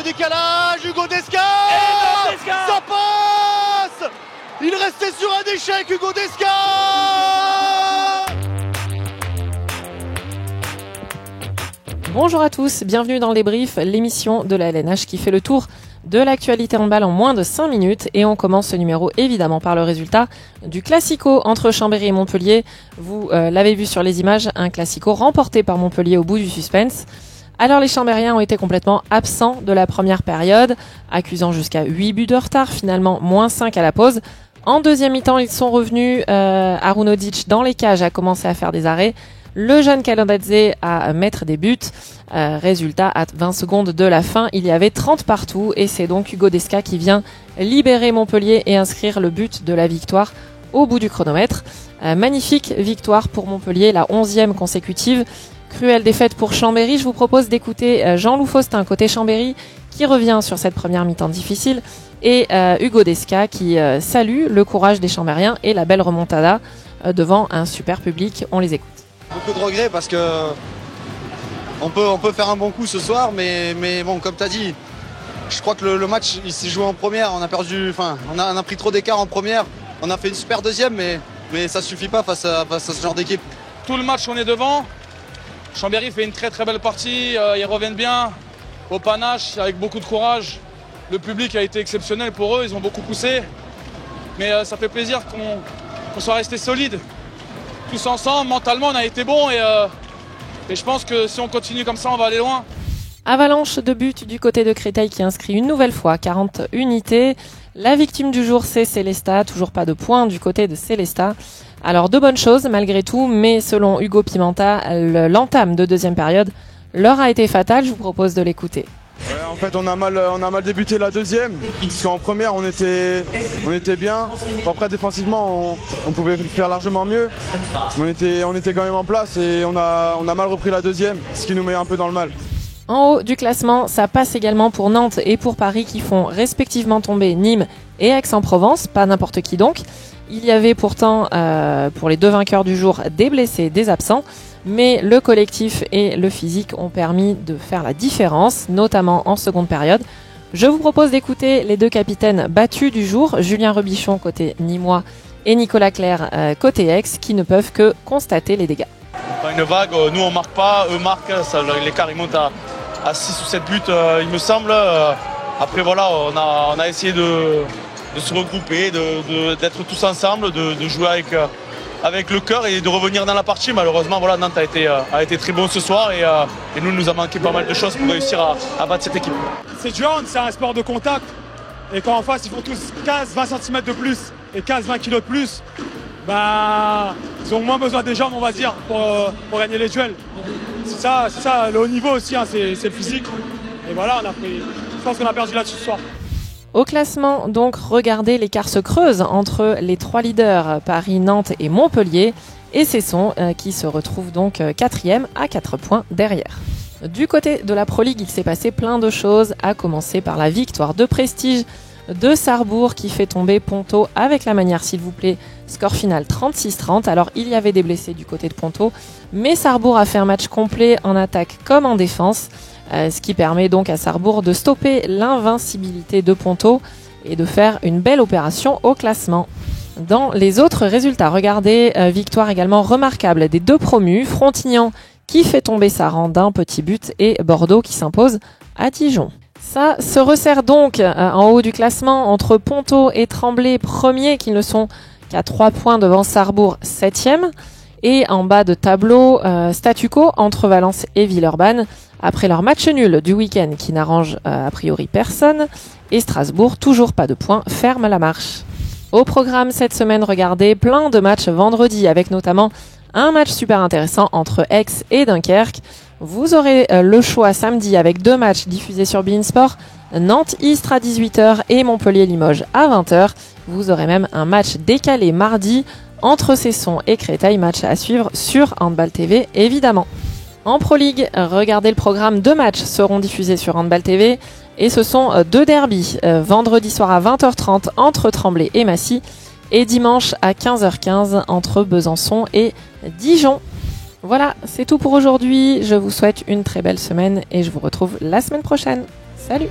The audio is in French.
le décalage, Hugo Desca. Ça passe. Il restait sur un échec, Hugo Desca. Bonjour à tous, bienvenue dans le débrief, l'émission de la LNH qui fait le tour de l'actualité handball en moins de 5 minutes. Et on commence ce numéro évidemment par le résultat du Classico entre Chambéry et Montpellier. Vous l'avez vu sur les images, un Classico remporté par Montpellier au bout du suspense. Alors les Chambériens ont été complètement absents de la première période, accusant jusqu'à 8 buts de retard, finalement moins 5 à la pause. En deuxième mi-temps, ils sont revenus, Arunodic dans les cages a commencé à faire des arrêts. Le jeune Kalandadze à mettre des buts. Résultat, à 20 secondes de la fin, il y avait 30 partout et c'est donc Hugo Desca qui vient libérer Montpellier et inscrire le but de la victoire au bout du chronomètre. Magnifique victoire pour Montpellier, la 11e consécutive. Cruelle défaite pour Chambéry. Je vous propose d'écouter Jean-Loup Faustin côté Chambéry qui revient sur cette première mi-temps difficile et Hugo Desca qui salue le courage des Chambériens et la belle remontada devant un super public. On les écoute. Beaucoup de regrets parce que on peut faire un bon coup ce soir, mais bon, comme tu as dit, je crois que le match il s'est joué en première, on a pris trop d'écart en première, on a fait une super deuxième, mais ça suffit pas face à ce genre d'équipe. Tout le match on est devant, Chambéry fait une très très belle partie, ils reviennent bien, au panache, avec beaucoup de courage, le public a été exceptionnel pour eux, ils ont beaucoup poussé, mais ça fait plaisir qu'on soit resté solide. Tous ensemble, mentalement on a été bons et je pense que si on continue comme ça on va aller loin. Avalanche de buts du côté de Créteil qui inscrit une nouvelle fois 40 unités. La victime du jour c'est Célestat, toujours pas de points du côté de Célestat. Alors de bonnes choses malgré tout, mais selon Hugo Pimenta, l'entame de deuxième période leur a été fatale, je vous propose de l'écouter. Ouais, en fait on a mal débuté la deuxième, parce qu'en première on était bien. Après défensivement on pouvait faire largement mieux. On était quand même en place et on a mal repris la deuxième, ce qui nous met un peu dans le mal. En haut du classement, ça passe également pour Nantes et pour Paris qui font respectivement tomber Nîmes et Aix-en-Provence, pas n'importe qui donc. Il y avait pourtant pour les deux vainqueurs du jour des blessés, des absents. Mais le collectif et le physique ont permis de faire la différence, notamment en seconde période. Je vous propose d'écouter les deux capitaines battus du jour, Julien Rebichon côté Nîmois et Nicolas Clerc côté Aix, qui ne peuvent que constater les dégâts. Pas une vague, nous on marque pas, eux marquent, l'écart il monte à 6 ou 7 buts il me semble. Après voilà, on a essayé de se regrouper, d'être tous ensemble, de jouer avec le cœur et de revenir dans la partie. Malheureusement, voilà, Nantes a été très bon ce soir et nous a manqué pas mal de choses pour réussir à battre cette équipe. C'est du hand, c'est un sport de contact. Et quand en face, ils font tous 15-20 cm de plus et 15-20 kg de plus, ils ont moins besoin des jambes, on va dire, pour gagner les duels. C'est ça, le haut niveau aussi, hein, c'est le physique. Et voilà, je pense qu'on a perdu là-dessus ce soir. Au classement, donc, regardez, l'écart se creuse entre les trois leaders, Paris, Nantes et Montpellier, et Cesson qui se retrouve donc 4e à 4 points derrière. Du côté de la Pro League, il s'est passé plein de choses, à commencer par la victoire de prestige de Sarrebourg qui fait tomber Ponto avec la manière s'il vous plaît, score final 36-30. Alors il y avait des blessés du côté de Ponto, mais Sarrebourg a fait un match complet en attaque comme en défense. Ce qui permet donc à Sarrebourg de stopper l'invincibilité de Ponto et de faire une belle opération au classement. Dans les autres résultats, regardez, victoire également remarquable des deux promus, Frontignan qui fait tomber Saran d'un petit but et Bordeaux qui s'impose à Dijon. Ça se resserre donc en haut du classement entre Ponto et Tremblay premiers qui ne sont qu'à 3 points devant Sarrebourg 7e. Et en bas de tableau, statu quo entre Valence et Villeurbanne après leur match nul du week-end qui n'arrange a priori personne. Et Strasbourg, toujours pas de points, ferme la marche. Au programme cette semaine, regardez, plein de matchs vendredi avec notamment un match super intéressant entre Aix et Dunkerque. Vous aurez le choix samedi avec 2 matchs diffusés sur beIN Sport, Nantes-Istres à 18h et Montpellier-Limoges à 20h. Vous aurez même un match décalé mardi entre Cesson et Créteil, match à suivre sur Handball TV évidemment. En Pro League, regardez le programme, 2 matchs seront diffusés sur Handball TV et ce sont 2 derbys, vendredi soir à 20h30 entre Tremblay et Massy et dimanche à 15h15 entre Besançon et Dijon. Voilà, c'est tout pour aujourd'hui. Je vous souhaite une très belle semaine et je vous retrouve la semaine prochaine. Salut!